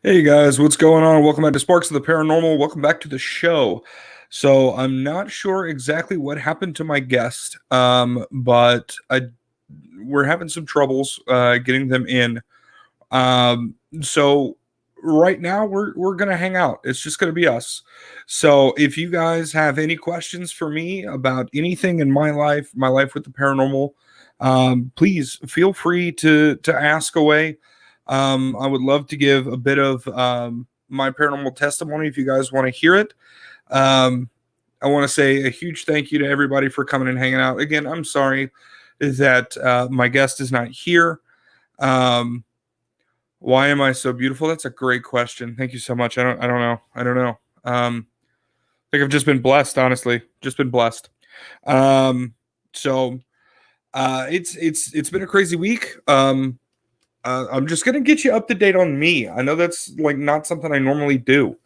Hey guys, what's going on? Welcome back to Sparks of the Paranormal. Welcome back to the show. So I'm not sure exactly what happened to my guest, but we're having some troubles getting them in. So right now we're gonna hang out. It's just gonna be us. So if you guys have any questions for me about anything in my life with the paranormal, please feel free to ask away. I would love to give a bit of my paranormal testimony if you guys want to hear it. Um, I want to say a huge thank you to everybody for coming and hanging out. Again, I'm sorry that my guest is not here. Um, why am I so beautiful? That's a great question. Thank you so much. I don't know. I think I've just been blessed, honestly. Just been blessed. Um, so it's been a crazy week. I'm just gonna get you up to date on me. I know that's like not something I normally do.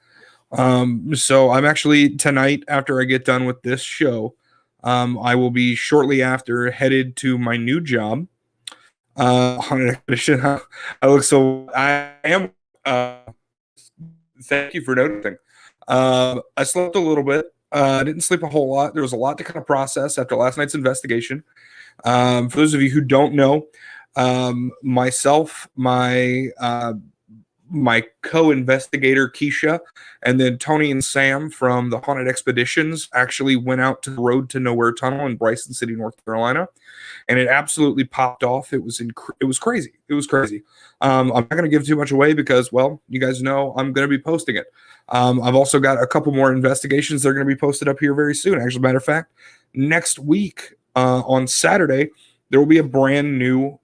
So I'm actually tonight after I get done with this show, I will be shortly after headed to my new job. On an expedition. I look so I am. Thank you for noticing. I slept a little bit. I didn't sleep a whole lot. There was a lot to kind of process after last night's investigation. For those of you who don't know, myself, my co-investigator Keisha, and then Tony and Sam from the Haunted Expeditions actually went out to the Road to Nowhere tunnel in Bryson City, North Carolina, and it absolutely popped off. It was crazy. It was crazy. I'm not going to give too much away because, well, you guys know I'm going to be posting it. I've also got a couple more investigations that are going to be posted up here very soon. Actually, matter of fact, next week on Saturday there will be a brand new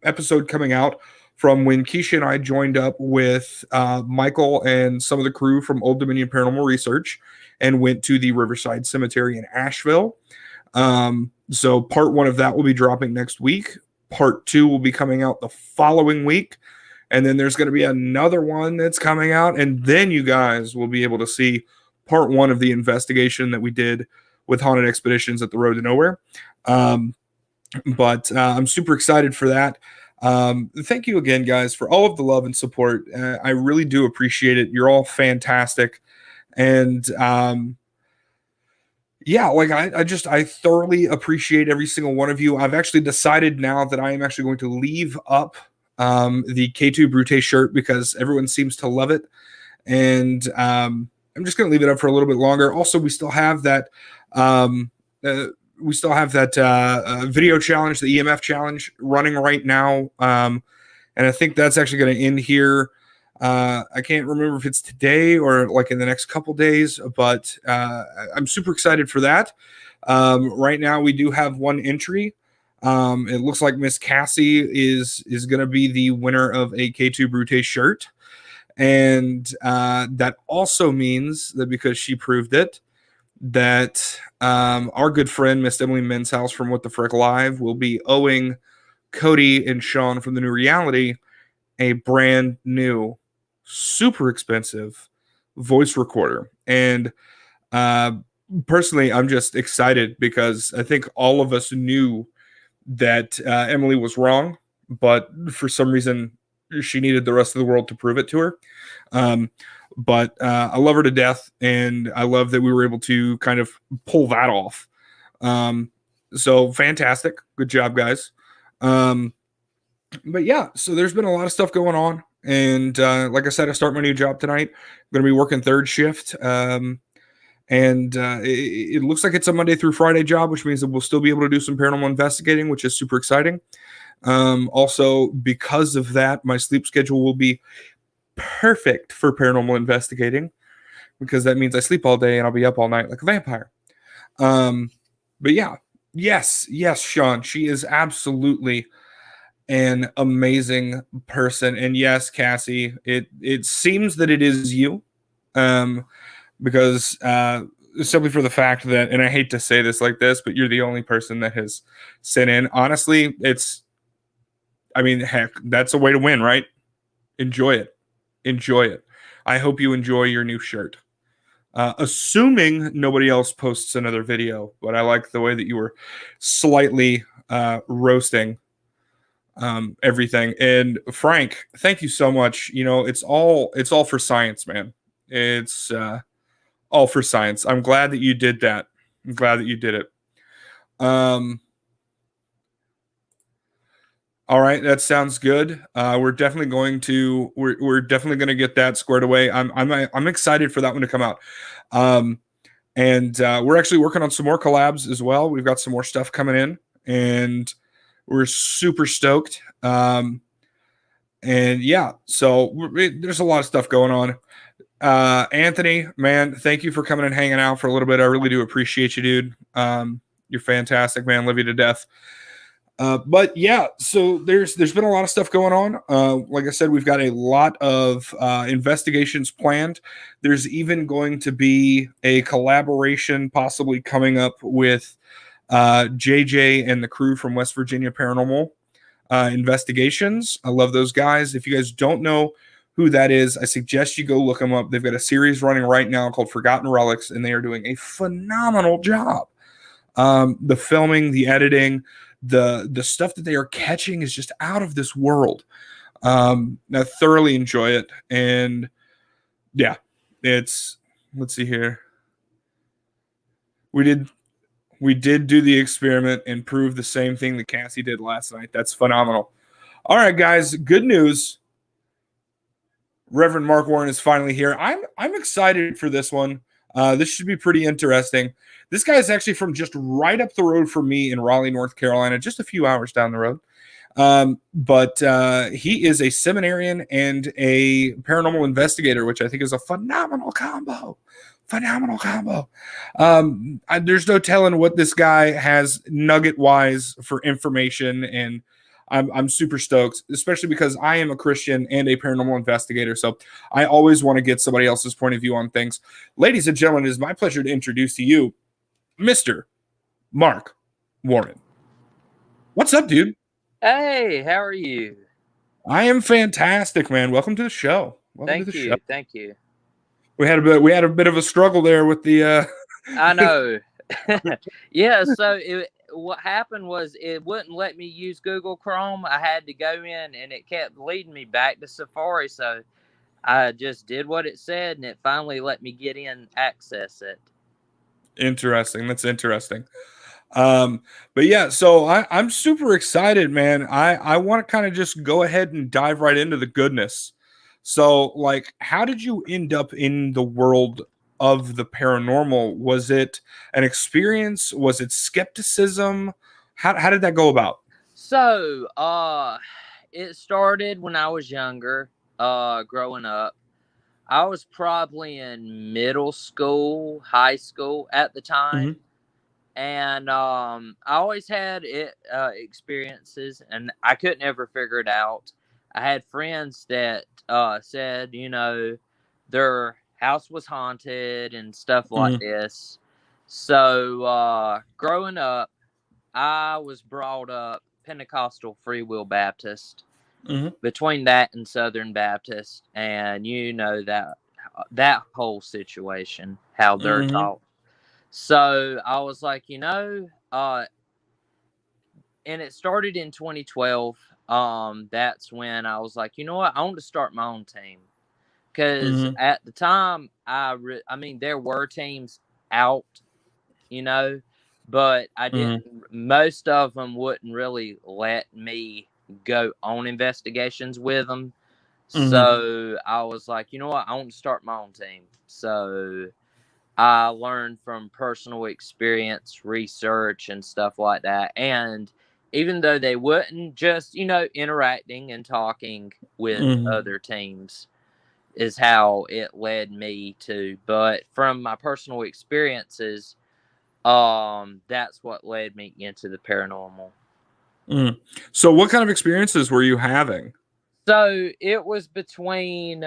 episode coming out from when Keisha and I joined up with Michael and some of the crew from Old Dominion Paranormal Research and went to the Riverside Cemetery in Asheville. So part one of that will be dropping next week. Part two will be coming out the following week. And then there's going to be another one that's coming out. And then you guys will be able to see part one of the investigation that we did with Haunted Expeditions at the Road to Nowhere. But I'm super excited for that. Thank you again, guys, for all of the love and support. I really do appreciate it. You're all fantastic. And yeah, like I thoroughly appreciate every single one of you. I've actually decided now that I am actually going to leave up the K2 Brute shirt because everyone seems to love it. And I'm just going to leave it up for a little bit longer. Also, we still have that. Video challenge, the EMF challenge, running right now, and I think that's actually going to end here. I can't remember if it's today or like in the next couple days, but I'm super excited for that. Right now, we do have one entry. It looks like Miss Cassie is going to be the winner of a K2 Brute shirt, and that also means that because she proved it, that our good friend Miss Emily Menshouse from What the Frick Live will be owing Cody and Sean from the New Reality a brand new, super expensive voice recorder. And personally, I'm just excited because I think all of us knew that Emily was wrong, but for some reason she needed the rest of the world to prove it to her. But I love her to death, and I love that we were able to kind of pull that off. So fantastic. Good job, guys. But yeah, so there's been a lot of stuff going on. And like I said, I start my new job tonight. I'm going to be working third shift. And it looks like it's a Monday through Friday job, which means that we'll still be able to do some paranormal investigating, which is super exciting. Also, because of that, my sleep schedule will be perfect for paranormal investigating because that means I sleep all day and I'll be up all night like a vampire. But yeah, yes, Sean, she is absolutely an amazing person. And yes, Cassie, it seems that it is you, because simply for the fact that, and I hate to say this like this, but you're the only person that has sent in. Honestly, heck, that's a way to win, right? Enjoy it. Enjoy it. I hope you enjoy your new shirt. Assuming nobody else posts another video, but I like the way that you were slightly roasting everything. And Frank, thank you so much. You know, it's all for science, man. It's all for science. I'm glad that you did that. I'm glad that you did it. Um, all right, that sounds good. We're definitely going to get that squared away. I'm excited for that one to come out. Um, and we're actually working on some more collabs as well. We've got some more stuff coming in, and we're super stoked. And yeah, so there's a lot of stuff going on. Anthony, man, thank you for coming and hanging out for a little bit. I really do appreciate you, dude. You're fantastic, man. Love you to death. But yeah, so there's been a lot of stuff going on. Like I said, we've got a lot of investigations planned. There's even going to be a collaboration possibly coming up with JJ and the crew from West Virginia Paranormal Investigations. I love those guys. If you guys don't know who that is, I suggest you go look them up. They've got a series running right now called Forgotten Relics, and they are doing a phenomenal job. The filming, the editing, the stuff that they are catching is just out of this world. I thoroughly enjoy it, and yeah, let's see here. We did do the experiment and prove the same thing that Cassie did last night. That's phenomenal. All right, guys, good news. Reverend Mark Warren is finally here. I'm excited for this one. This should be pretty interesting. This guy is actually from just right up the road from me in Raleigh, North Carolina, just a few hours down the road. But he is a seminarian and a paranormal investigator, which I think is a phenomenal combo. Phenomenal combo. There's no telling what this guy has nugget wise for information, and I'm super stoked, especially because I am a Christian and a paranormal investigator. So I always want to get somebody else's point of view on things. Ladies and gentlemen, it is my pleasure to introduce to you Mr. Mark Warren. What's up, dude? Hey, how are you? I am fantastic, man. Welcome to the show. Welcome to the Thank show. you. Thank you. We had a bit of a struggle there with the I know. Yeah, so what happened was it wouldn't let me use Google Chrome. I had to go in and it kept leading me back to Safari, so I just did what it said and it finally let me get in access it. Interesting. That's interesting. But yeah, so I'm super excited, man. I want to kind of just go ahead and dive right into the goodness. So, like, how did you end up in the world of the paranormal? Was it an experience? Was it skepticism? How did that go about? So, it started when I was younger, growing up. I was probably in middle school, high school at the time. Mm-hmm. And I always had experiences, and I couldn't ever figure it out. I had friends that said, their house was haunted and stuff like Mm-hmm. this. So growing up, I was brought up Pentecostal Free Will Baptist. Mm-hmm. Between that and Southern Baptist, and that whole situation, how they're Mm-hmm. taught. So I was like, and it started in 2012. That's when I was like, you know what, I want to start my own team because Mm-hmm. at the time, I mean, there were teams out, you know, but I didn't. Mm-hmm. Most of them wouldn't really let me go on investigations with them. Mm-hmm. So I was like, you know what, I want to start my own team. So I learned from personal experience, research, and stuff like that. And even though they wouldn't, just, interacting and talking with Mm-hmm. other teams is how it led me to. But from my personal experiences, that's what led me into the paranormal. Mm-hmm. So, what kind of experiences were you having? So it was between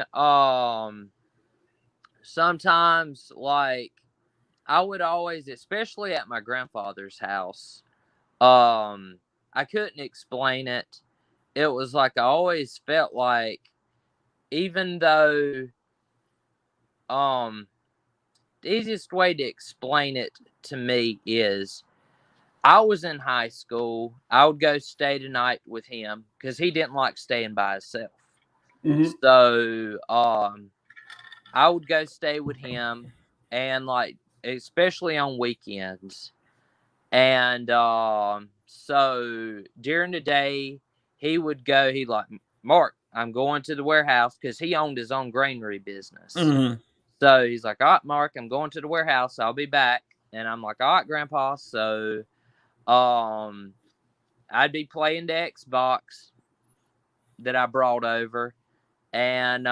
sometimes like I would always, especially at my grandfather's house, I couldn't explain it. It was like I always felt like even though the easiest way to explain it to me is I was in high school. I would go stay the night with him because he didn't like staying by himself. Mm-hmm. So I would go stay with him, and like especially on weekends. And so during the day, he would go. He like, Mark, I'm going to the warehouse because he owned his own granary business. Mm-hmm. So he's like, all right, Mark, I'm going to the warehouse. I'll be back. And I'm like, all right, Grandpa. So I'd be playing the Xbox that I brought over, and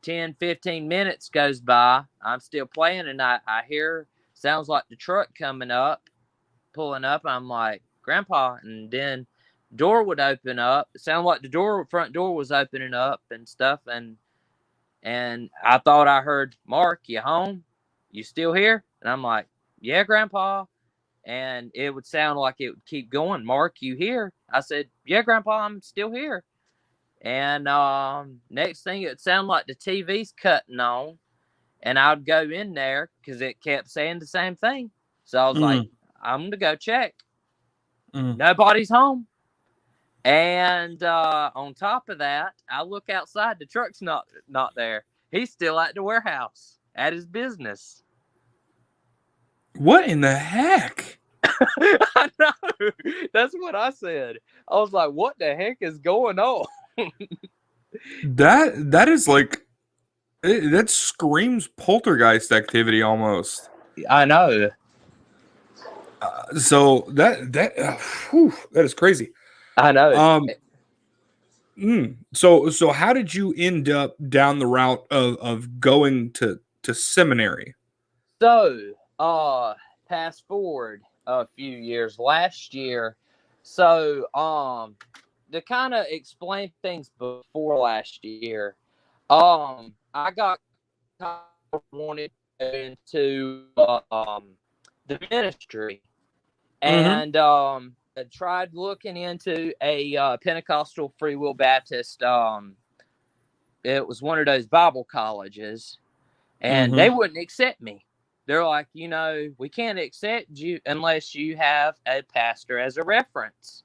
10, 15 minutes goes by. I'm still playing, and I hear sounds like the truck coming up, pulling up. I'm like, Grandpa, and then door would open up. It sounded like the front door was opening up and stuff, and I thought I heard, Mark, you home? You still here? And I'm like, yeah, Grandpa. And it would sound like it would keep going. Mark, you here? I said, yeah, Grandpa, I'm still here. And next thing, it would sound like the TV's cutting on. And I'd go in there because it kept saying the same thing. So I was like, I'm going to go check. Nobody's home. And on top of that, I look outside. The truck's not there. He's still at the warehouse at his business. What in the heck? I know. That's what I said. I was like, what the heck is going on? That is like, that screams poltergeist activity almost. I know. So that is crazy. I know. So how did you end up down the route of going to seminary? So, fast forward a few years, last year. So, to kind of explain things before last year, I got wanted into the ministry, and I tried looking into a Pentecostal Free Will Baptist. It was one of those Bible colleges, and they wouldn't accept me. They're like, we can't accept you unless you have a pastor as a reference.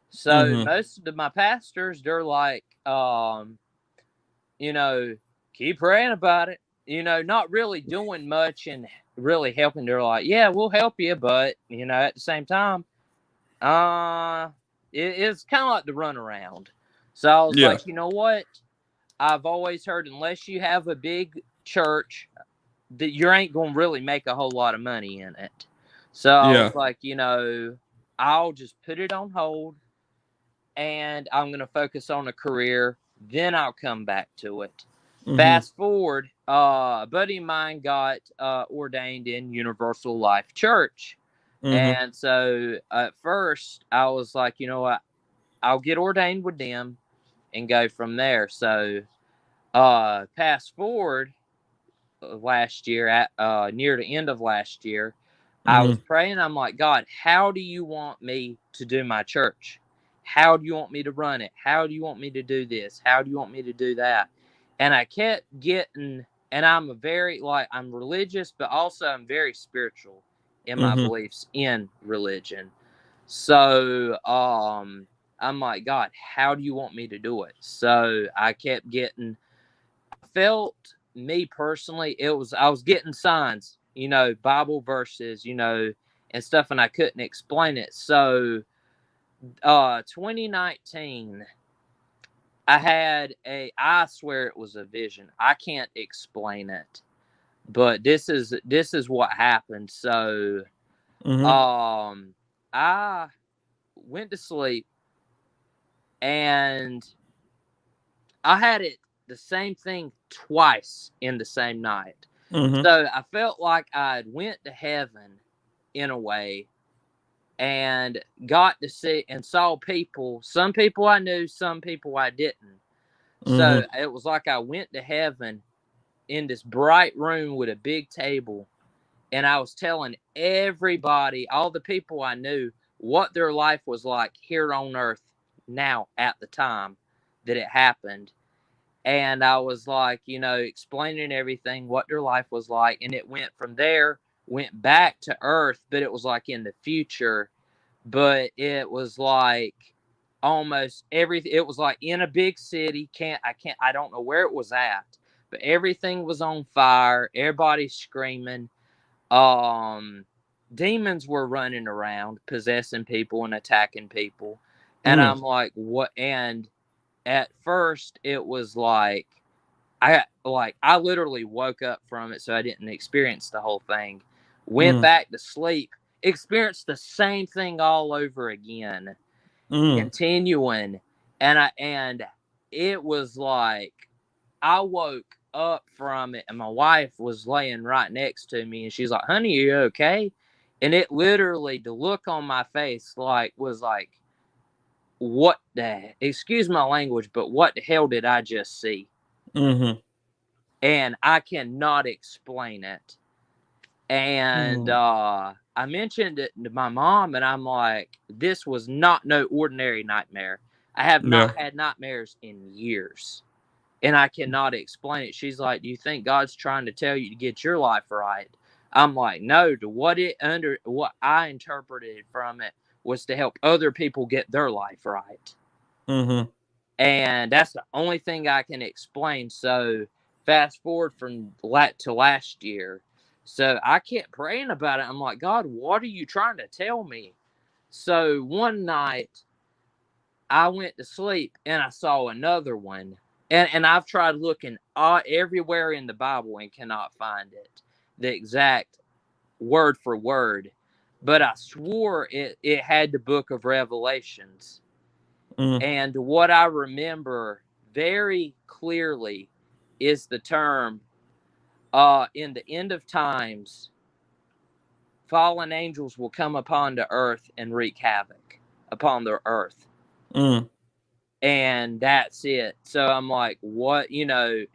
So most of my pastors, they're like, keep praying about it. Not really doing much and really helping. They're like, yeah, we'll help you, but at the same time, it's kind of like the runaround. So I was like, you know what? I've always heard unless you have a big church, that you ain't gonna really make a whole lot of money in it. So I was like, I'll just put it on hold, and I'm gonna focus on a career. Then I'll come back to it. Fast forward, a buddy of mine got ordained in Universal Life Church, and so at first I was like, you know what, I'll get ordained with them and go from there. So fast forward last year, at near the end of last year, I was praying. I'm like, God, how do you want me to do my church? How do you want me to run it? How do you want me to do this? How do you want me to do that? And I kept getting, and I'm I'm religious, but also I'm very spiritual in my beliefs in religion. So I'm like, God, how do you want me to do it? So I kept getting, felt, me personally, I was getting signs, Bible verses, and stuff, and I couldn't explain it. So 2019, I swear it was a vision. I can't explain it, but this is what happened. So I went to sleep, and I had the same thing twice in the same night. So I felt like I went to heaven in a way, and got to see and saw people. Some people I knew, some people I didn't. So it was like I went to heaven in this bright room with a big table, and I was telling everybody, all the people I knew, what their life was like here on earth now at the time that it happened. And I was like, explaining everything, what their life was like. And it went from there went back to Earth, but it was like in the future. But it was like almost everything. It was like in a big city. I don't know where it was at, but everything was on fire. Everybody's screaming. Um, Demons were running around, possessing people and attacking people. And I'm like, what? And at first, it was like I literally woke up from it, so I didn't experience the whole thing. Went back to sleep, experienced the same thing all over again, continuing, and it was like I woke up from it, and my wife was laying right next to me, and she's like, "Honey, are you okay?" And it literally, the look on my face, was like, "What the? Excuse my language, but what the hell did I just see?" And I cannot explain it. And I mentioned it to my mom, and I'm like, "This was not no ordinary nightmare. I have not had nightmares in years." And I cannot explain it. She's like, "Do you think God's trying to tell you to get your life right?" I'm like, "No, what I interpreted from it was to help other people get their life right." And that's the only thing I can explain. So fast forward from to last year. So I kept praying about it. I'm like, "God, what are you trying to tell me?" So one night I went to sleep and I saw another one. And I've tried looking everywhere in the Bible and cannot find it, the exact word for word. But I swore it had the book of Revelations. And what I remember very clearly is the term, in the end of times, fallen angels will come upon the earth and wreak havoc upon the earth. And that's it. So I'm like, what, and I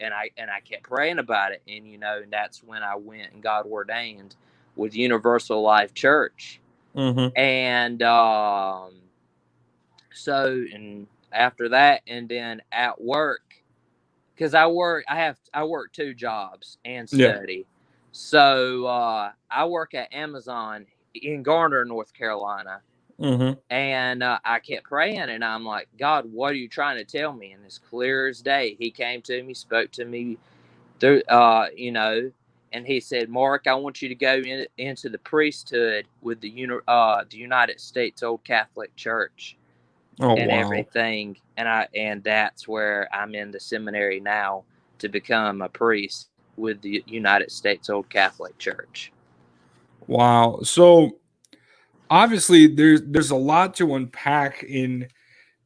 kept praying about it. And, and that's when I went and got ordained with Universal Life Church. And, and after that, and then at work, because I work 2 jobs and study. So I work at Amazon in Garner, North Carolina. And I kept praying, and I'm like, "God, what are you trying to tell me?" And as clear as day, he came to me, spoke to me through, and he said, "Mark, I want you to go into the priesthood with the United States Old Catholic Church." And everything. And that's where I'm in the seminary now to become a priest with the United States Old Catholic Church. Wow. So obviously there's a lot to unpack in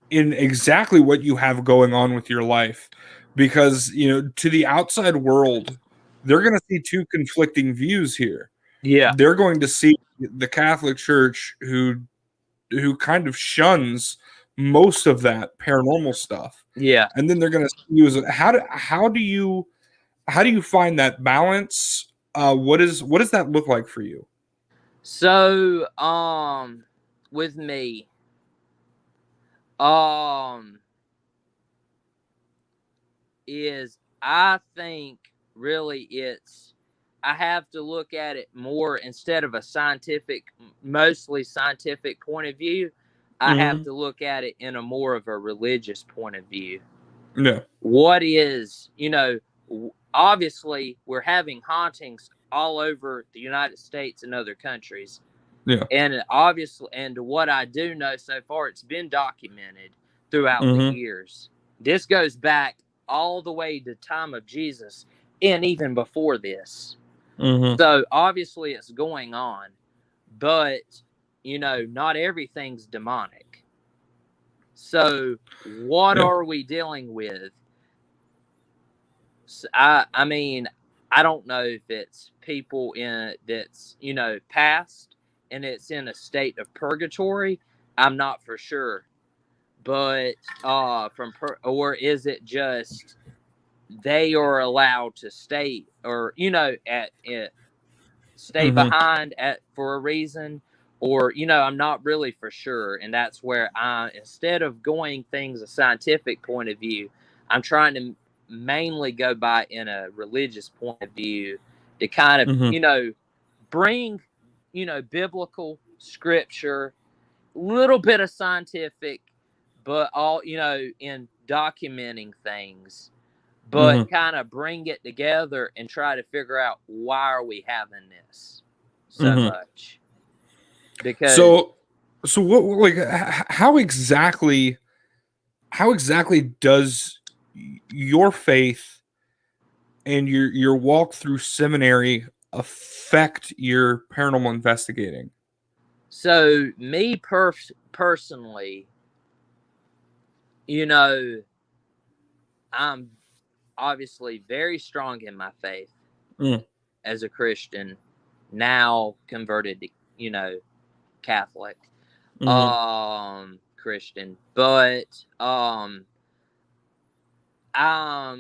exactly what you have going on with your life, because to the outside world they're going to see two conflicting views here. Yeah. They're going to see the Catholic Church who kind of shuns most of that paranormal stuff. Yeah. And then they're going to see you as how do you find that balance? What does that look like for you? So, with me, is I think really I have to look at it more instead of a mostly scientific point of view. I have to look at it in a more of a religious point of view. Yeah. What is, obviously we're having hauntings all over the United States and other countries. Yeah. And obviously, and what I do know so far, it's been documented throughout the years. This goes back all the way to the time of Jesus and even before this. So obviously it's going on, but not everything's demonic. So what are we dealing with? I mean, I don't know if it's people that's past and it's in a state of purgatory. I'm not for sure, but or is it just they are allowed to stay, or stay behind for a reason, or I'm not really for sure. And that's where instead of going things a scientific point of view, I'm trying to mainly go by in a religious point of view to kind of bring, biblical scripture, little bit of scientific, but all, in documenting things, but Mm-hmm. kind of bring it together and try to figure out why are we having this so Mm-hmm. much. Because So what, like, how exactly does your faith and your walk through seminary affect your paranormal investigating? so me personally, I'm obviously very strong in my faith Mm. as a Christian, now converted to, Catholic, Mm-hmm. Christian. But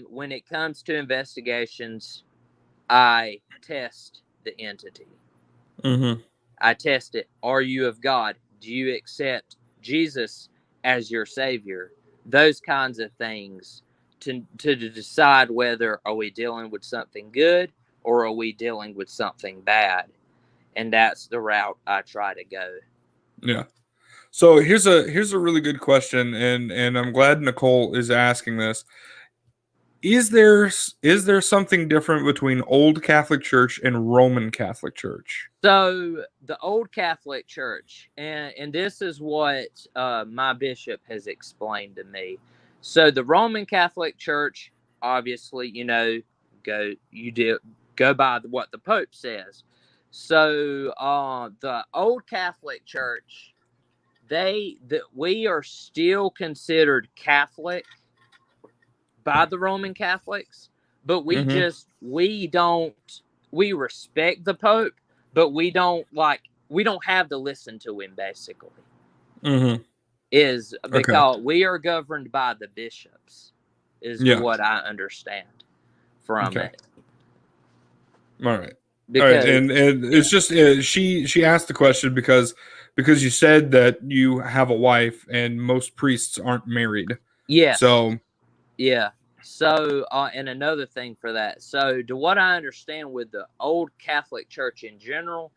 when it comes to investigations, I test the entity. Mm-hmm. I test it. Are you of God? Do you accept Jesus as your Savior? Those kinds of things to decide whether are we dealing with something good or are we dealing with something bad. And that's the route I try to go. Yeah. So here's a really good question, and I'm glad Nicole is asking this. Is there something different between Old Catholic Church and Roman Catholic Church? So the old Catholic Church, and this is what my bishop has explained to me. So the Roman Catholic Church, obviously, go by what the Pope says. So the old Catholic Church, we are still considered Catholic by the Roman Catholics, but Mm-hmm. we respect the Pope, but we don't have to listen to him basically. Mm-hmm. Is Okay. because we are governed by the bishops, is Yeah. what I understand from Okay. it. All right. All right. Because And it's yeah. just she asked the question because you said that you have a wife and most priests aren't married. Yes. So. Yeah. So, and another thing for that. So, to what I understand with the old Catholic Church in general,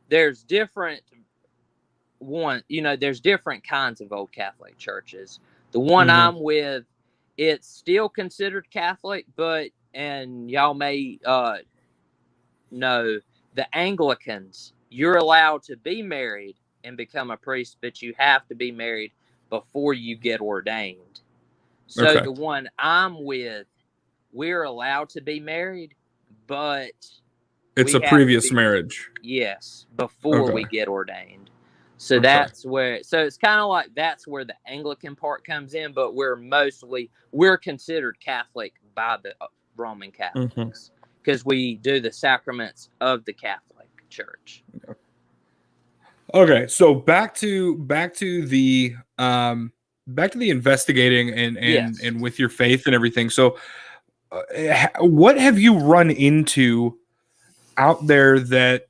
there's different there's different kinds of old Catholic churches. The one Mm-hmm. I'm with, it's still considered Catholic, but and y'all may know the Anglicans, you're allowed to be married and become a priest, but you have to be married before you get ordained. So Okay. the one I'm with, we're allowed to be married, but It's we a have to previous be, marriage. yes, before Okay. we get ordained. So Okay. it's kind of like that's where the Anglican part comes in, but we're considered Catholic by the Roman Mm-hmm. Catholics because we do the sacraments of the Catholic Church. Okay. So back to the investigating Yes. and with your faith and everything. So what have you run into out there that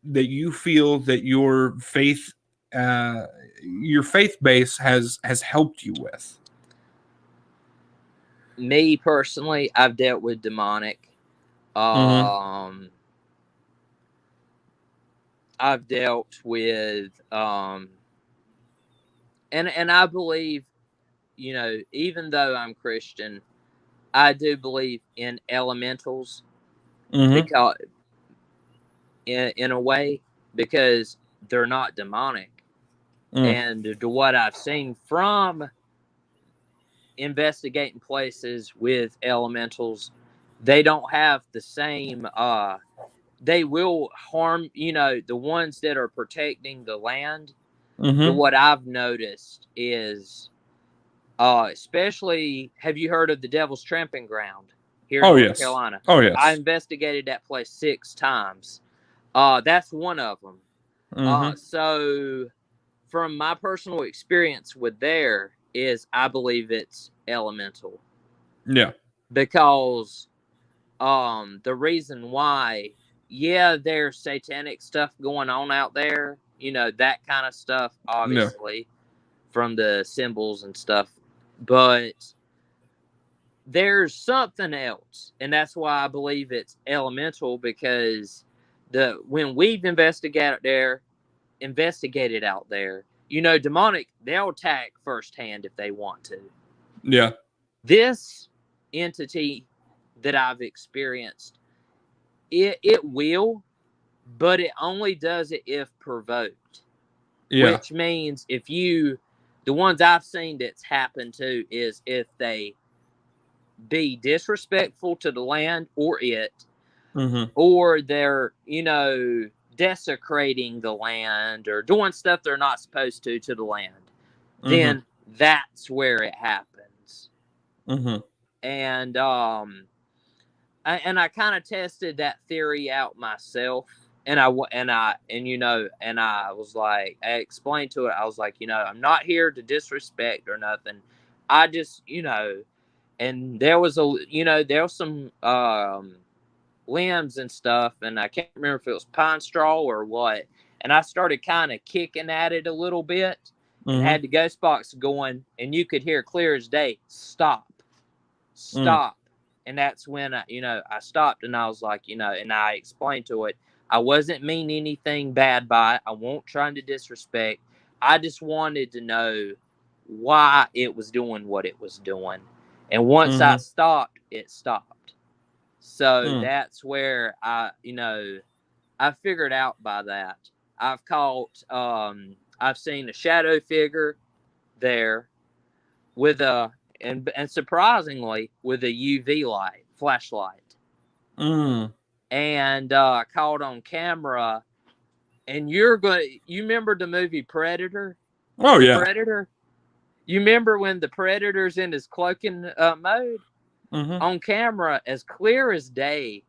you feel that uh, your faith base has helped you with? Me personally, I've dealt with demonic. Mm-hmm. Um, I've dealt with and I believe, even though I'm Christian, I do believe in elementals Mm-hmm. because in a way because they're not demonic. Mm. And to what I've seen from investigating places with elementals, they don't have the same they will harm, the ones that are protecting the land. To Mm-hmm. what I've noticed is especially, have you heard of the Devil's Tramping Ground here in Oh North yes. Carolina? Oh I yes. investigated that place 6 times. That's one of them. Mm-hmm. So from my personal experience with there is I believe it's elemental Yeah. because the reason why, yeah, there's satanic stuff going on out there, that kind of stuff, Yeah. obviously, from the symbols and stuff, but there's something else, and that's why I believe it's elemental, because when we've investigated out there, demonic, they'll attack firsthand if they want to. Yeah. This entity that I've experienced, it will, but it only does it if provoked. Yeah. Which means the ones I've seen that's happened to is if they be disrespectful to the land or it, or they're, desecrating the land or doing stuff they're not supposed to the land, then that's where it happens. And I kind of tested that theory out myself, and I was like, I explained to it, I was like, I'm not here to disrespect or nothing. I just, and there was some limbs and stuff, and I can't remember if it was pine straw or what. And I started kind of kicking at it a little bit, and had the ghost box going, and you could hear clear as day, stop. And that's when I stopped, and I was like, and I explained to it, I wasn't meaning anything bad by it. I won't trying to disrespect. I just wanted to know why it was doing what it was doing. And once I stopped, it stopped. So that's where I figured out by that. I've seen a shadow figure there with and surprisingly with a UV light, flashlight. And caught on camera. And you remember the movie Predator? Oh, yeah. Predator? You remember when the Predator's in his cloaking mode? On camera, as clear as day,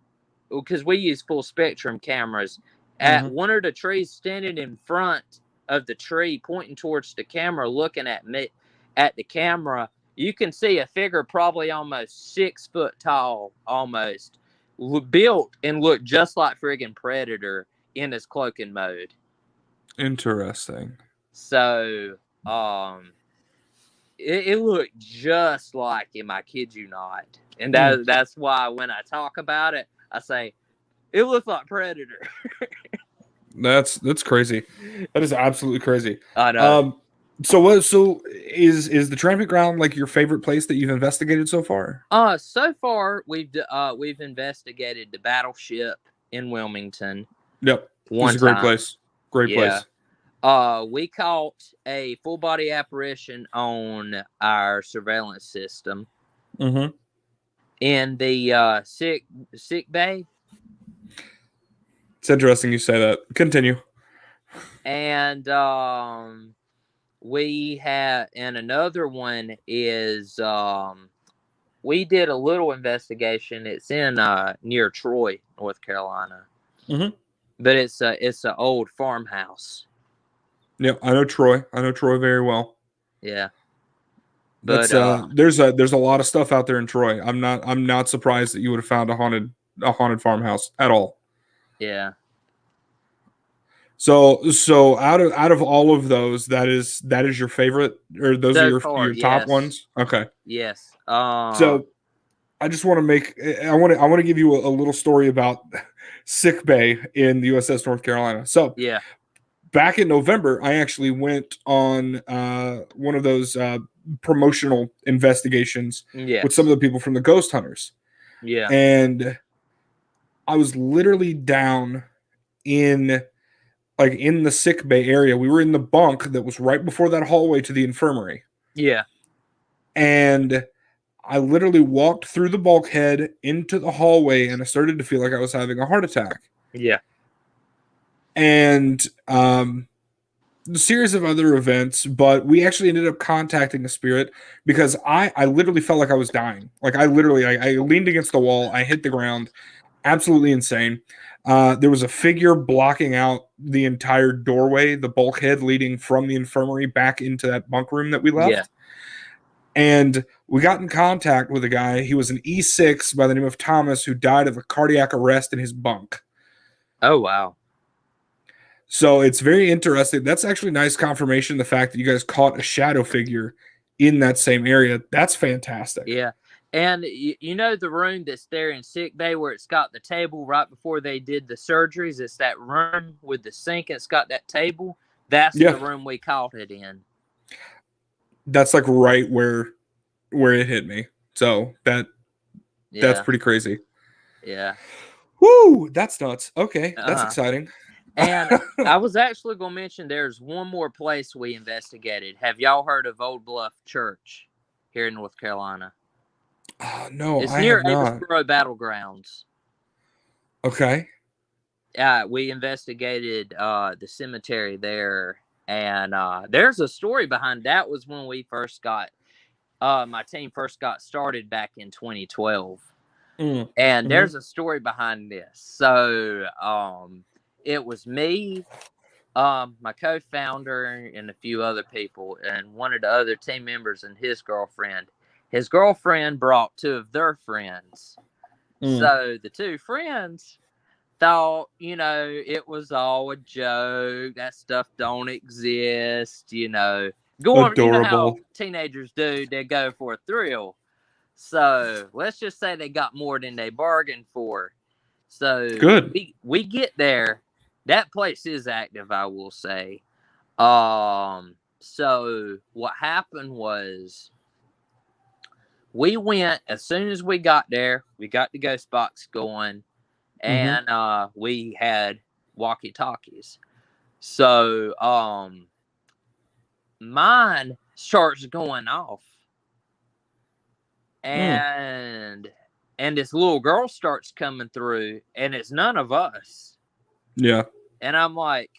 because we use full spectrum cameras, at one of the trees, standing in front of the tree, pointing towards the camera, looking at me, at the camera, you can see a figure probably almost 6 foot tall, almost, built and looked just like friggin' Predator in his cloaking mode. Interesting. So, it looked just like him, I kid you not. And that's why when I talk about it, I say, it looks like Predator. That's crazy. That is absolutely crazy. I know. So is the Triumphant Ground like your favorite place that you've investigated so far? So far we've investigated the battleship in Wilmington. Yep. It's a great place. Great place. We caught a full body apparition on our surveillance system. In the sick bay. It's interesting you say that. Continue. And we had, and another one is we did a little investigation. It's in near Troy, North Carolina. But it's an old farmhouse. Yep, I know Troy. I know Troy very well. Yeah. But there's a lot of stuff out there in Troy. I'm not surprised that you would have found a haunted farmhouse at all. Yeah. So out of all of those, that is your favorite, or those are your top ones? Okay. Yes. So I just want to I want to give you a little story about sick bay in the USS North Carolina. So yeah. Back in November, I actually went on one of those promotional investigations with some of the people from the Ghost Hunters. Yeah. And I was literally down in the sick bay area. We were in the bunk that was right before that hallway to the infirmary. Yeah. And I literally walked through the bulkhead into the hallway, and I started to feel like I was having a heart attack. Yeah. And a series of other events, but we actually ended up contacting a spirit because I literally felt like I was dying. Like I leaned against the wall, I hit the ground, absolutely insane. There was a figure blocking out the entire doorway, the bulkhead leading from the infirmary back into that bunk room that we left. Yeah. And we got in contact with a guy. He was an E6 by the name of Thomas who died of a cardiac arrest in his bunk. Oh, wow. So it's very interesting. That's actually nice confirmation, the fact that you guys caught a shadow figure in that same area. That's fantastic. Yeah. And you know the room that's there in sick bay where it's got the table right before they did the surgeries? It's that room with the sink and it's got that table. That's Yeah. the room we caught it in. That's like right where it hit me. So that's Yeah. pretty crazy. Yeah. Woo, that's nuts. Okay, that's exciting. And I was actually going to mention there's one more place we investigated. Have y'all heard of Old Bluff Church here in North Carolina? No, It's I near have not. Avisboro Battlegrounds. Okay. We investigated the cemetery there, and there's a story behind that. Was when we first got my team first got started back in 2012. And there's a story behind this. So it was me, my co-founder, and a few other people, and one of the other team members and his girlfriend. His girlfriend brought two of their friends. So the two friends thought, it was all a joke. That stuff don't exist, Going, you know how teenagers do, they go for a thrill. So let's just say they got more than they bargained for. So good. We get there. That place is active, I will say. So what happened was we went as soon as we got there. We got the ghost box going, and we had walkie-talkies. So mine starts going off. And this little girl starts coming through, and it's none of us. Yeah. And I'm like,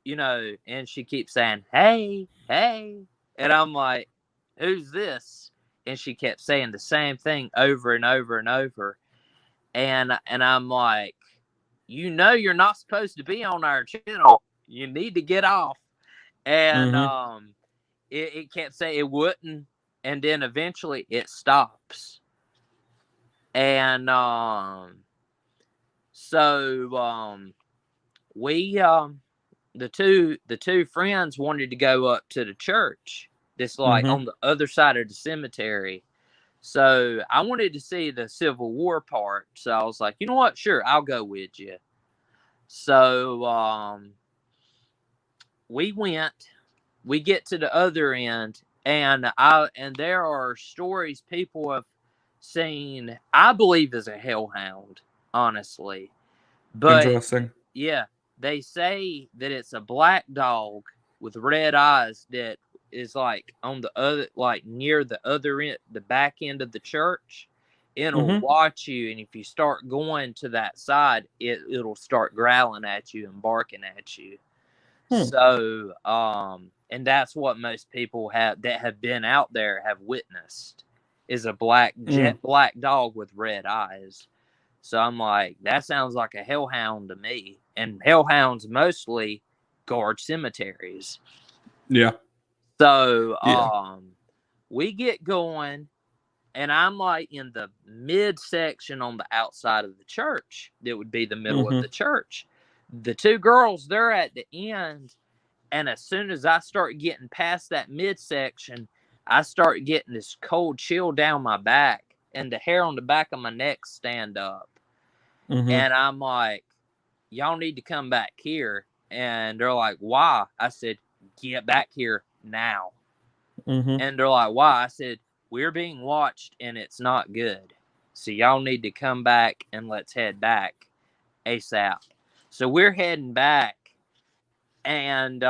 and she keeps saying, "Hey, hey," and I'm like, "Who's this?" And she kept saying the same thing over and over and over. And I'm like, you're not supposed to be on our channel. You need to get off. And it kept saying it wouldn't. And then eventually it stops. And we the two friends wanted to go up to the church that's like on the other side of the cemetery. So I wanted to see the Civil War part. So I was like, you know what? Sure, I'll go with you. So we went. We get to the other end, and there are stories people have seen. I believe is a hellhound, honestly. But interesting. Yeah, they say that it's a black dog with red eyes that is like on the other, like near the other end, the back end of the church. It'll watch you, and if you start going to that side, it'll start growling at you and barking at you. So, and that's what most people that have been out there have witnessed is a jet black dog with red eyes. So I'm like, that sounds like a hellhound to me. And hellhounds mostly guard cemeteries. Yeah. So we get going, and I'm like in the midsection on the outside of the church. That would be the middle of the church. The two girls, they're at the end. And as soon as I start getting past that midsection, I start getting this cold chill down my back, and the hair on the back of my neck stand up. And I'm like, y'all need to come back here. And they're like, why? I said, get back here now. And they're like, why? I said, we're being watched and it's not good. So y'all need to come back and let's head back ASAP. So we're heading back. And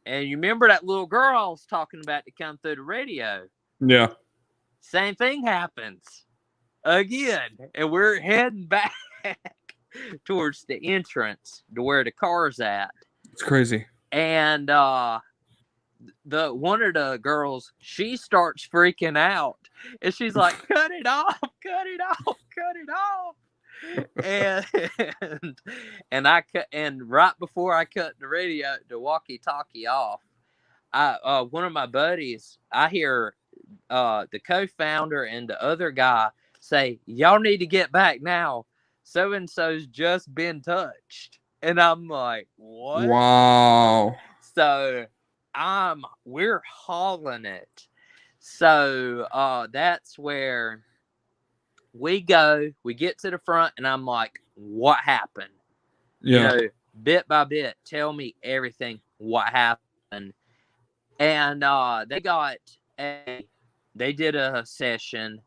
you remember that little girl I was talking about to come through the radio? Yeah. Same thing happens again. And we're heading back towards the entrance to where the car's at. It's crazy. And the one of the girls, she starts freaking out, and she's like, cut it off, cut it off, cut it off. And I cut, and right before I cut the walkie-talkie off, one of my buddies, I hear the co-founder and the other guy say, y'all need to get back now, so and so's just been touched. And I'm like, what? Wow. So we're hauling it. So that's where we go. We get to the front, and I'm like, what happened? You Yeah. know, bit by bit, tell me everything, what happened. And they did a session,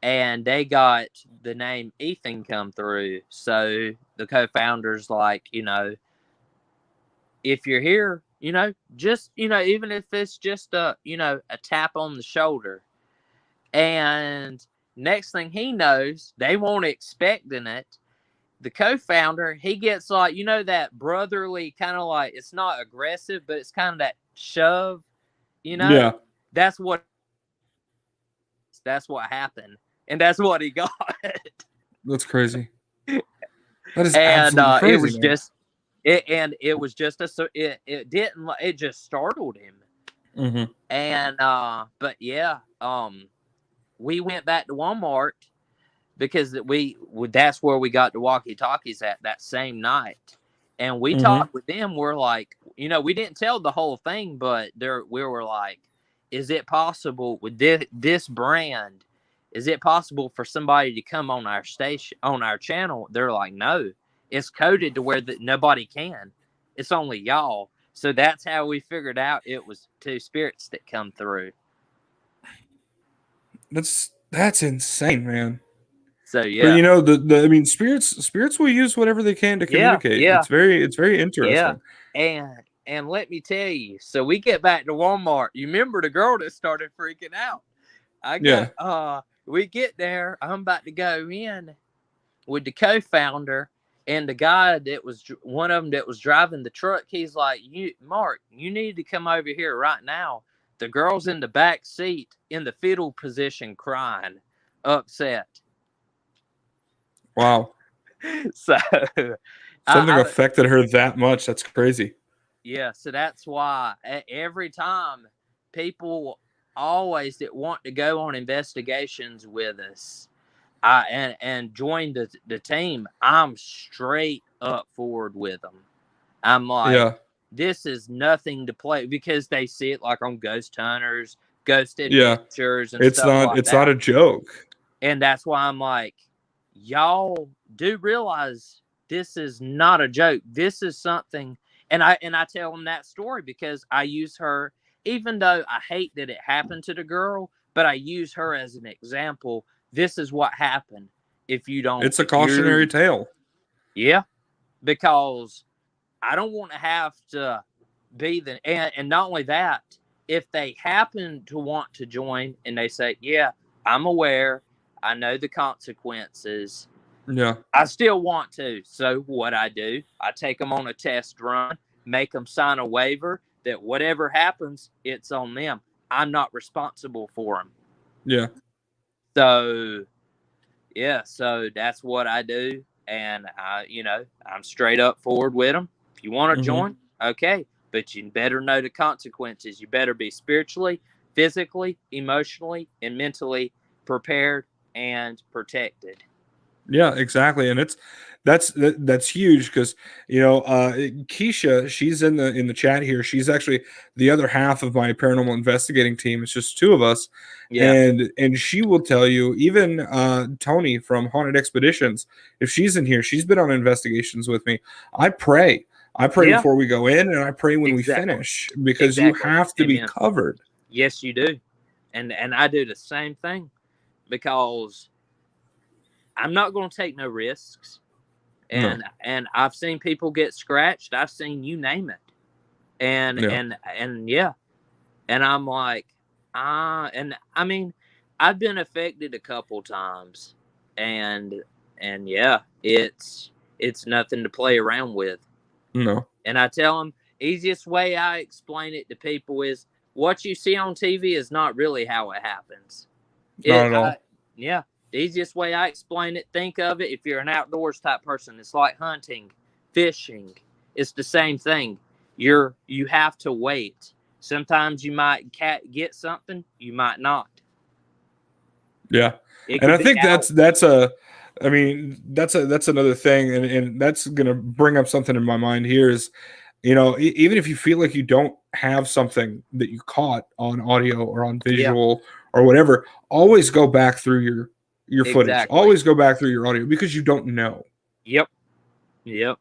and they got the name Ethan come through. So the co-founder's like, if you're here, just, even if it's just a tap on the shoulder. And next thing he knows, they weren't expecting it. The co-founder, he gets like, that brotherly kind of like, it's not aggressive, but it's kind of that shove, Yeah. that's what happened. And that's what he got. That's crazy. That is And absolutely crazy. it was just it was just it just startled him. Mm-hmm. And but yeah, we went back to Walmart because that's where we got the walkie-talkies at that same night. And we talked with them. We're like, we didn't tell the whole thing, but we were like, is it possible with this brand? Is it possible for somebody to come on our station, on our channel? They're like, no, it's coded to where that nobody can. It's only y'all. So that's how we figured out it was two spirits that come through. That's insane, man. So yeah, but I mean, spirits will use whatever they can to communicate. Yeah. It's very interesting. Yeah. And let me tell you, so we get back to Walmart. You remember the girl that started freaking out? We get there. I'm about to go in with the co-founder and the guy that was one of them that was driving the truck. He's like, Mark, you need to come over here right now. The girl's in the back seat in the fetal position crying, upset. Wow. So something affected her that much. That's crazy. Yeah, so that's why every time people always that want to go on investigations with us and join the team, I'm straight up forward with them. I'm like, this is nothing to play, because they see it like on Ghost Hunters, Ghost Adventures, and it's stuff like that. It's not a joke. And that's why I'm like, y'all do realize this is not a joke. This is something. And I tell them that story because I use her, even though I hate that it happened to the girl, but I use her as an example. This is what happened. If you don't, it's a cautionary tale. Yeah, because I don't want to have to be and not only that, if they happen to want to join and they say, yeah, I'm aware, I know the consequences. Yeah. I still want to. So what I do, I take them on a test run, make them sign a waiver that whatever happens, it's on them. I'm not responsible for them. Yeah. So, yeah, so that's what I do. And, I'm straight up forward with them. If you want to join, okay. But you better know the consequences. You better be spiritually, physically, emotionally, and mentally prepared and protected. Yeah, exactly. And that's huge because Keisha, she's in the chat here. She's actually the other half of my paranormal investigating team. It's just two of us. Yeah. And she will tell you, even Tony from Haunted Expeditions, if she's in here, she's been on investigations with me. I pray before we go in, and I pray when we finish, because you have to be covered. Yes, you do. And I do the same thing, because I'm not going to take no risks. And I've seen people get scratched. I've seen you name it. And I'm like, and I mean, I've been affected a couple times, and yeah, it's nothing to play around with. No. And I tell them, easiest way I explain it to people is, what you see on TV is not really how it happens. Not at all. Yeah. The easiest way I explain it, think of it, if you're an outdoors type person, it's like hunting, fishing. It's the same thing. You have to wait. Sometimes you might get something, you might not. Yeah. And I think that's another thing, and that's going to bring up something in my mind here is, You know, even if you feel like you don't have something that you caught on audio or on Yeah, visual or whatever, always go back through your footage. exactly. Always go back through your audio because you don't know. Yep. Yep.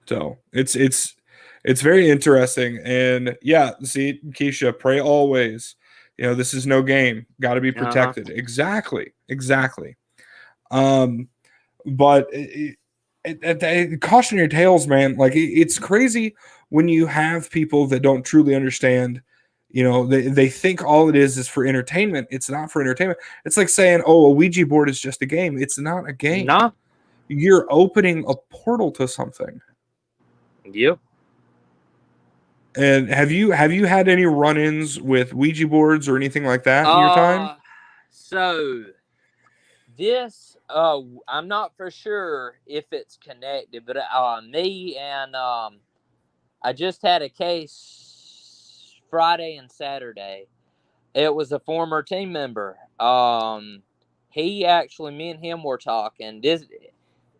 So it's very interesting. And yeah, see, Keisha, pray always. You know, this is no game. Got to be Uh-huh. protected. Exactly. Exactly. Um, but cautionary tales, man. Like it's crazy when you have people that don't truly understand. You know, they think all it is for entertainment. It's not for entertainment. It's like saying, "Oh, a Ouija board is just a game." It's not a game. No. You're opening a portal to something. Yep. And have you had any run-ins with Ouija boards or anything like that in your time? Uh so this I'm not for sure if it's connected, but me and I just had a case Friday and Saturday. It was a former team member. He actually, me and him were talking.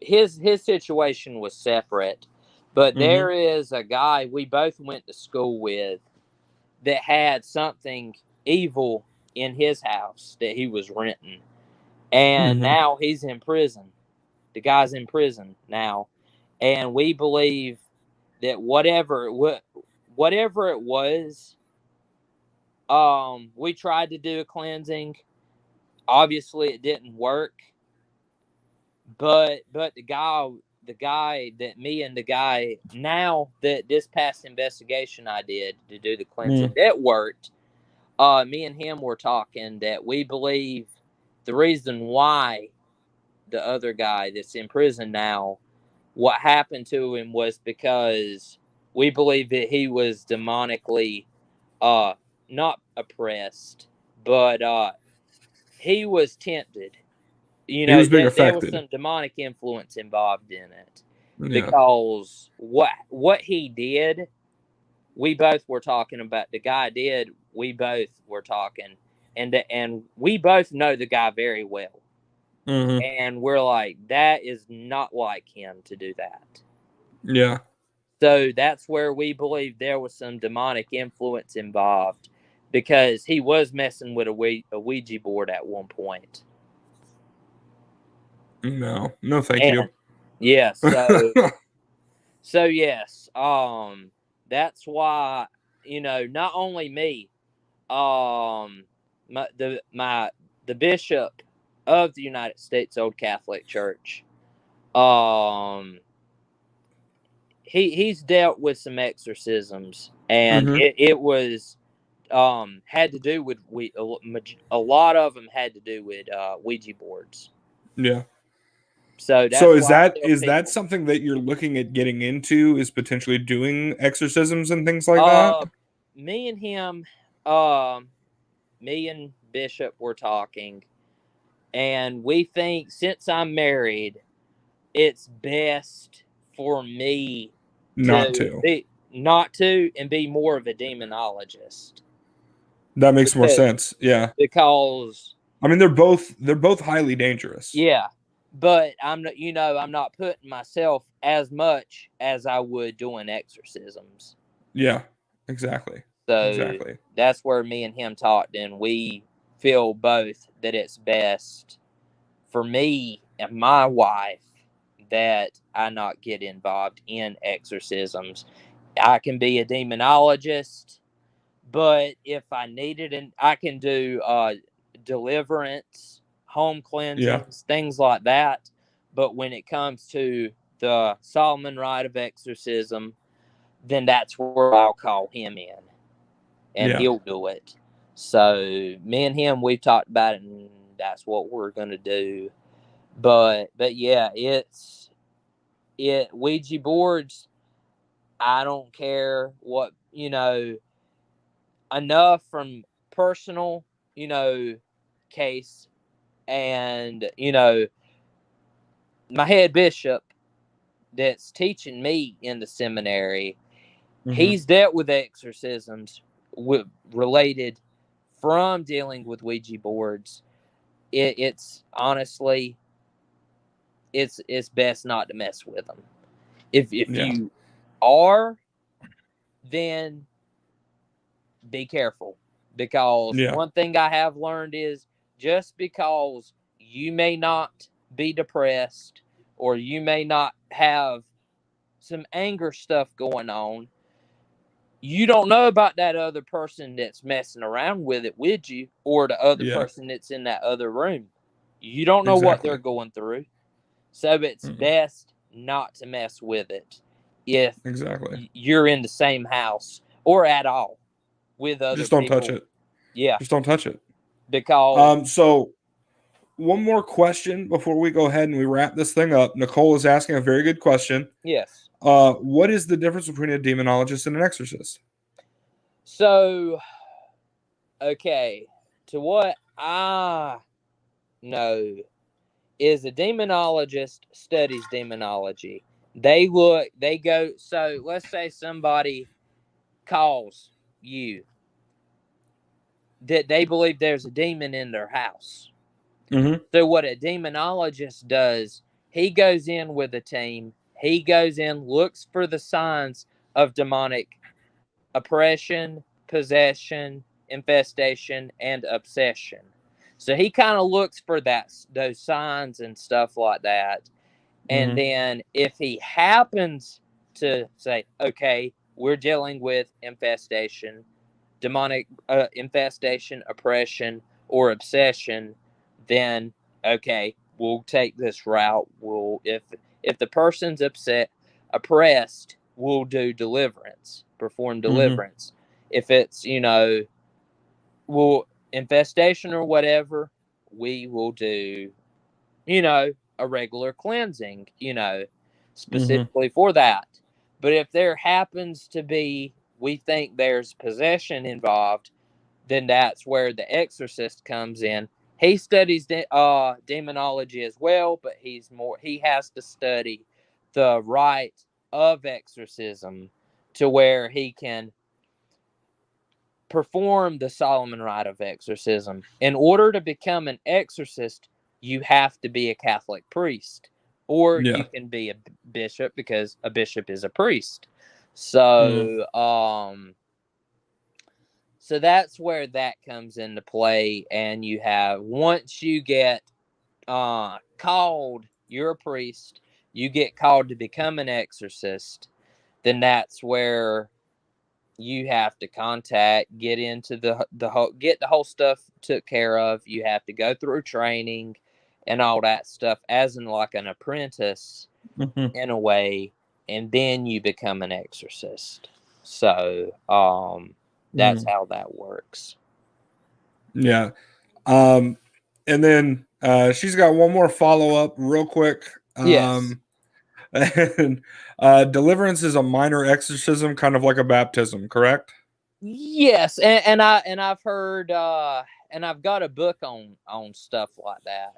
His situation was separate, but Mm-hmm. there is a guy we both went to school with that had something evil in his house that he was renting, and Mm-hmm. now he's in prison. The guy's in prison now, and we believe that whatever it was, we tried to do a cleansing. Obviously, it didn't work, but the guy that me and the guy now that this past investigation I did to do the cleansing Mm. that worked. Me and him were talking that we believe the reason why the other guy that's in prison now, what happened to him was because we believe that he was demonically uh not oppressed, but he was tempted. You He know, was being there was affected. some demonic influence involved in it, Yeah. because what he did, we both were talking about. The guy did. We both were talking, and we both know the guy very well, Mm-hmm. and we're like, that is not like him to do that. Yeah. So that's where we believe there was some demonic influence involved, because he was messing with a Ouija board at one point. No. No, thank you. And yeah, so yes, that's why, not only me, um, my the bishop of the United States Old Catholic Church, um, he's dealt with some exorcisms, and Mm-hmm. it was had to do with a lot of them had to do with Ouija boards. Yeah. So So that's why I tell is that people, something that you're looking at getting into? Is potentially doing exorcisms and things like that? uh, me and him, um, me and Bishop were talking, and we think since I'm married, it's best for me Not to to. be not to and be more of a demonologist, That makes more because sense. Yeah. because I mean, they're both highly dangerous. yeah, but I'm not putting myself as much as I would doing exorcisms. Yeah. Exactly. So Exactly. that's where me and him talked, and we feel both that it's best for me and my wife that I not get involved in exorcisms. I can be a demonologist, but if I need it, and I can do deliverance, home Yeah. cleansings, things like that. But when it comes to the Solomon rite of exorcism, then that's where I'll call him in, and Yeah. he'll do it. So me and him, we've talked about it, and that's what we're gonna do. But yeah, it Ouija boards. I don't care what, enough from personal, case, and my head bishop that's teaching me in the seminary, Mm-hmm. he's dealt with exorcisms related from dealing with Ouija boards. It's honestly, it's best not to mess with them. If Yeah. you are, then be careful. Because Yeah. one thing I have learned is just because you may not be depressed or you may not have some anger stuff going on, you don't know about that other person that's messing around with it with you, or the other Yeah. person that's in that other room. You don't know what they're Exactly. going through. So it's Mm-mm. best not to mess with it if Exactly. you're in the same house or at all with other Just don't touch people. it. Yeah, Just don't touch it. because So one more question before we go ahead and we wrap this thing up. Nicole is asking a very good question. yes. What is the difference between a demonologist and an exorcist? So okay, to what I know is a demonologist studies demonology. They go. So let's say somebody calls you that they believe there's a demon in their house. Mm-hmm. So what a demonologist does, he goes in with a team. He goes in, looks for the signs of demonic oppression, possession, infestation, and obsession. So he kind of looks for those signs and stuff like that. And Mm-hmm. then if he happens to say, okay, we're dealing with infestation, demonic infestation, oppression, or obsession, then okay, we'll take this route. We'll if the person's oppressed, we'll do deliverance, perform Mm-hmm. deliverance. If it's we'll infestation or whatever, we will do a regular cleansing, Mm-hmm. specifically for that. But if there happens to be, we think there's possession involved, then that's where the exorcist comes in. He studies demonology as well, but he has to study the rite of exorcism to where he can perform the Solomon rite of exorcism. In order to become an exorcist, you have to be a Catholic priest, or you Yeah. can be a bishop because a bishop is a priest. Mm-hmm. So that's where that comes into play. And you have, once you get called, you're a priest, you get called to become an exorcist, then that's where you have to get into get the whole stuff took care of. You have to go through training and all that stuff as in like an apprentice Mm-hmm. in a way, and then you become an exorcist. So that's Mm-hmm. how that works. Yeah. Um, and then she's got one more follow up real quick. Yes. And deliverance is a minor exorcism, kind of like a baptism, correct? Yes, and I've heard and I've got a book on stuff like that.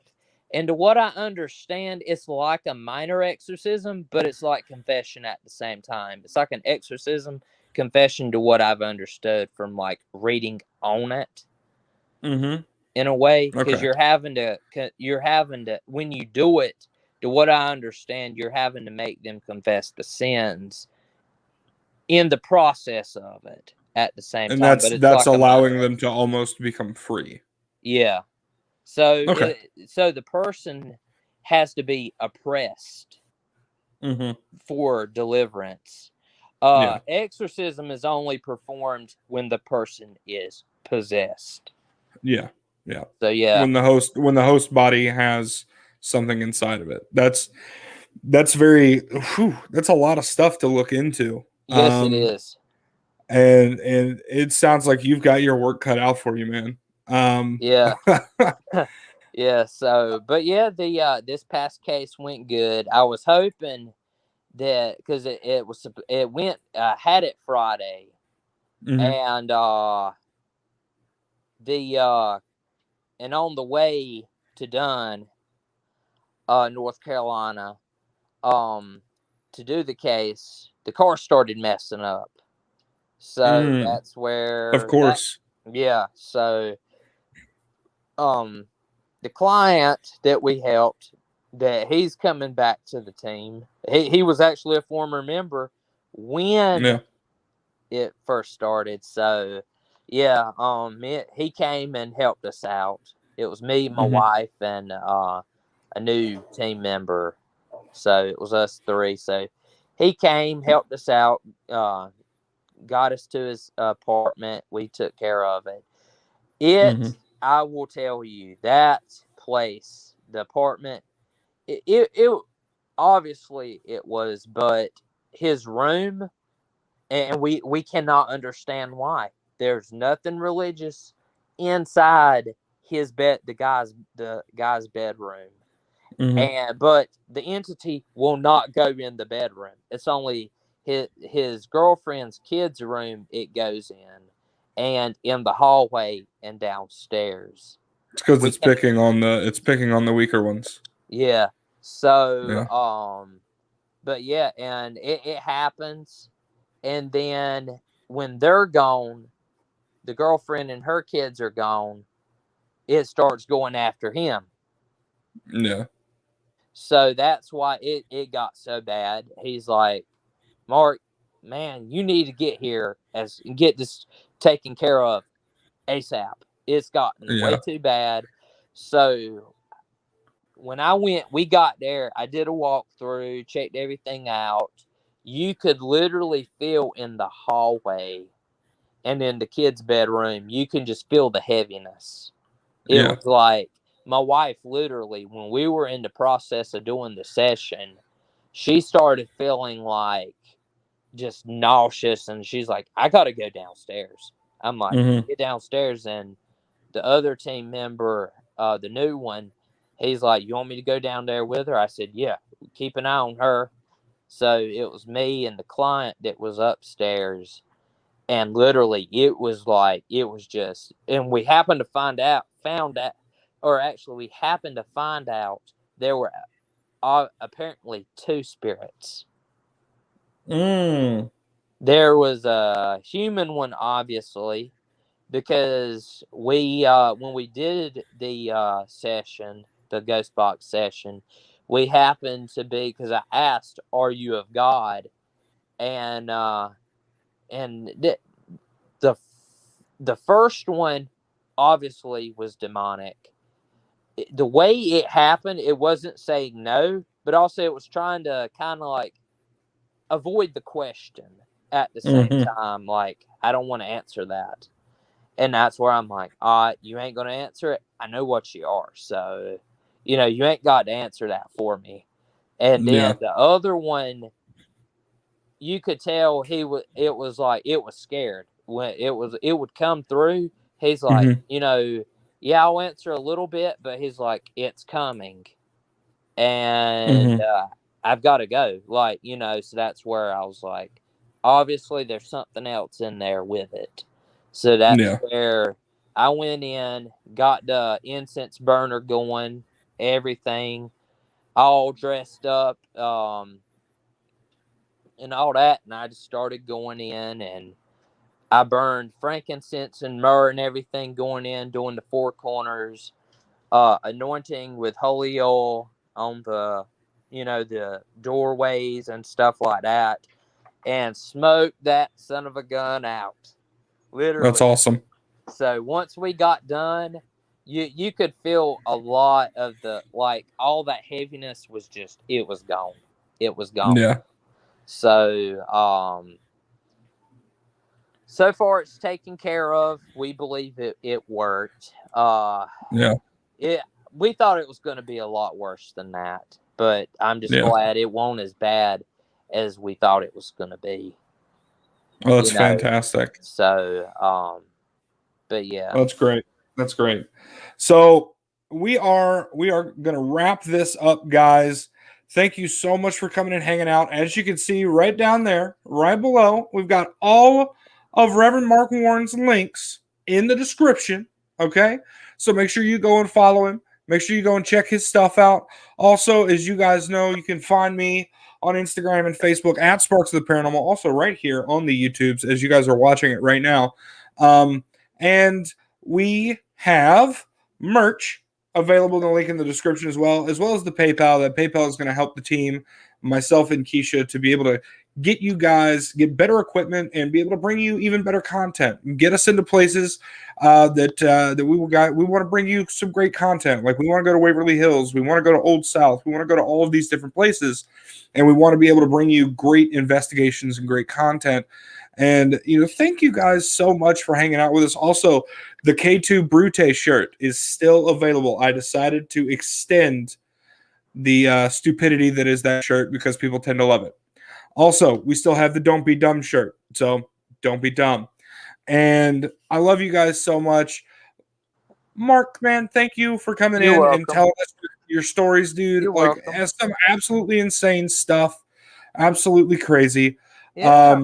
And to what I understand, it's like a minor exorcism, but it's like confession at the same time. It's like an exorcism confession to what I've understood from like reading on it Mm-hmm. in a way, because Okay. you're having to when you do it. To what I understand, you're having to make them confess the sins in the process of it at the same And time, but it's that's like a allowing minor them to exorcism. almost become free. Yeah. So Okay. so the person has to be oppressed Mm-hmm. for deliverance. Yeah. Exorcism is only performed when the person is possessed. Yeah. Yeah. So yeah. When the host body has something inside of it. That's very that's a lot of stuff to look into. Yes, it is. And it sounds like you've got your work cut out for you, man. Yeah. Yeah, so but yeah, the this past case went good. I was hoping that because it went had it Friday, Mhm. and the and on the way to Dunn, North Carolina, um, to do the case, the car started messing up. So Mm. that's Of where that course. yeah. So um, the client that we helped, that he's coming back to the team. He was actually a former member when Yeah. it first started. So yeah, he came and helped us out. It was me, my wife, and a new team member. So it was us three. So he came, helped us out, got us to his apartment. We took care of it. I will tell you, that place, the apartment, it obviously it was, but his room, and we cannot understand why. There's nothing religious inside his bed, the guy's bedroom. But the entity will not go in the bedroom. It's only his girlfriend's kids' room it goes in, and in the hallway and downstairs. It's because We it's can't. picking on the weaker ones. Yeah. So Yeah. but yeah, and it happens, and then when they're gone, the girlfriend and her kids are gone, it starts going after him. Yeah. So that's why it got so bad. He's like, Mark, man, you need to get here and get this taken care of ASAP. It's gotten way Yeah. too bad. So when we got there, I did a walkthrough, checked everything out. You could literally feel in the hallway and in the kids' bedroom, you can just feel the heaviness. It Yeah. was like my wife, literally, when we were in the process of doing the session, she started feeling like just nauseous, and she's like, I got to go downstairs. I'm like, get downstairs. And the other team member, the new one, he's like, you want me to go down there with her? I said, yeah, keep an eye on her. So it was me and the client that was upstairs. And literally, it was just, and we happened to we happened to find out there were apparently two spirits. There was a human one, obviously, because when we did the session, the ghost box session, we happened to be, because I asked, "Are you of God?" And the the first one obviously was demonic. The way it happened, it wasn't saying no, but also it was trying to kind of like avoid the question at the same time. Like, I don't want to answer that. And that's where I'm like, you ain't going to answer it. I know what you are. So, you ain't got to answer that for me. And then Yeah. the other one, you could tell it was like, it was scared when it would come through. He's like, yeah, I'll answer a little bit, but he's like, it's coming. And I've got to go. Like, so that's where I was like, obviously there's something else in there with it. So that's Yeah. where I went in, got the incense burner going, everything all dressed up, and all that. And I just started going in, and I burned frankincense and myrrh and everything going in, doing the four corners, anointing with holy oil on the doorways and stuff like that, and smoked that son of a gun out. That's Literally. awesome. So once we got done, you could feel a lot of all that heaviness was just, it was gone. It was gone. Yeah. So so far it's taken care of. We believe it worked. Yeah. We thought it was going to be a lot worse than that, but I'm just glad it won't as bad as we thought it was going to be. Well, that's fantastic. So, but yeah. That's great. That's great. So we are going to wrap this up, guys. Thank you so much for coming and hanging out. As you can see right down there, right below, we've got all of Reverend Mark Warren's links in the description. Okay. So make sure you go and follow him. Make sure you go and check his stuff out. Also, as you guys know, you can find me on Instagram and Facebook at Sparks of the Paranormal. Also right here on the YouTubes as you guys are watching it right now. And we have merch available in the link in the description as well as the PayPal. That PayPal is going to help the team, myself and Keisha, to be able to get better equipment and be able to bring you even better content and get us into places that we want to bring you some great content. Like we want to go to Waverly Hills, we want to go to Old South, we want to go to all of these different places, and we want to be able to bring you great investigations and great content. And thank you guys so much for hanging out with us. Also, the K2 Brute shirt is still available. I decided to extend the stupidity that is that shirt because people tend to love it. Also, we still have the Don't Be Dumb shirt. So don't be dumb. And I love you guys so much. Mark, man, thank you for coming You're in welcome. and telling us your stories, dude. You're like welcome. has some absolutely insane stuff. Absolutely crazy. Yeah.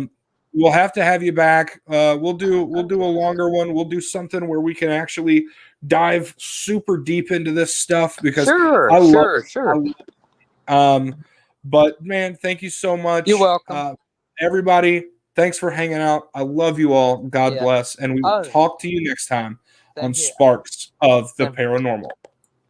We'll have to have you back. We'll do a longer one. We'll do something where we can actually dive super deep into this stuff because Sure, I love it. sure. But man, thank you so much. You're welcome. Everybody, thanks for hanging out. I love you all. God Yeah. bless. And we will talk to you next time on Yeah. Sparks of the Paranormal.